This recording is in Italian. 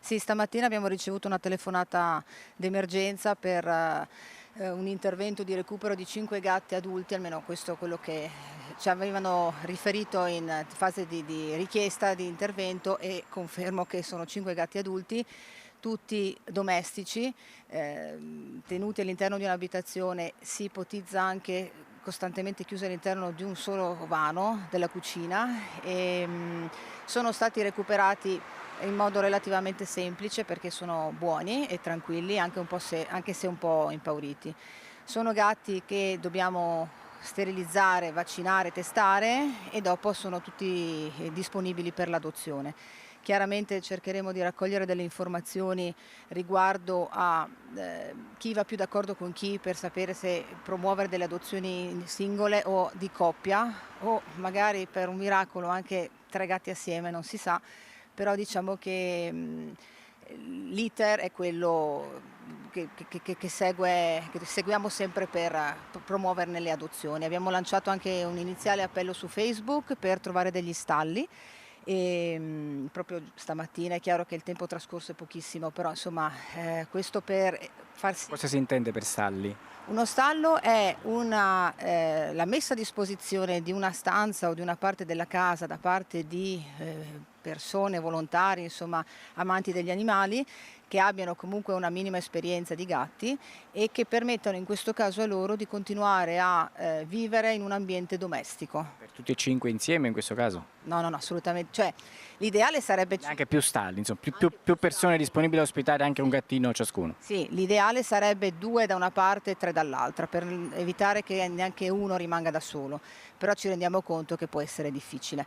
Sì, stamattina abbiamo ricevuto una telefonata d'emergenza per un intervento di recupero di 5 gatti adulti, almeno questo è quello che ci avevano riferito in fase di richiesta di intervento, e confermo che sono 5 gatti adulti, tutti domestici, tenuti all'interno di un'abitazione. Si ipotizza anche costantemente chiusi all'interno di un solo vano della cucina, e sono stati recuperati in modo relativamente semplice perché sono buoni e tranquilli, anche se un po' impauriti. Sono gatti che dobbiamo sterilizzare, vaccinare, testare, e dopo sono tutti disponibili per l'adozione. Chiaramente cercheremo di raccogliere delle informazioni riguardo a chi va più d'accordo con chi, per sapere se promuovere delle adozioni singole o di coppia, o magari per un miracolo anche 3 gatti assieme, non si sa. Però diciamo che l'iter è quello che seguiamo sempre per promuoverne le adozioni. Abbiamo lanciato anche un iniziale appello su Facebook per trovare degli stalli, e proprio stamattina. È chiaro che il tempo trascorso è pochissimo, però insomma questo per far sì. Cosa si intende per stalli? Uno stallo è la messa a disposizione di una stanza o di una parte della casa da parte di persone, volontari, insomma amanti degli animali, che abbiano comunque una minima esperienza di gatti, e che permettano in questo caso a loro di continuare a vivere in un ambiente domestico. Per tutti e 5 insieme in questo caso? No, no, no, assolutamente. Cioè, l'ideale sarebbe Anche più stalli, insomma, anche più più persone stalli. disponibili a ospitare anche un Sì. gattino ciascuno. Sì, l'ideale sarebbe 2 da una parte e 3 dall'altra, per evitare che neanche uno rimanga da solo, però ci rendiamo conto che può essere difficile.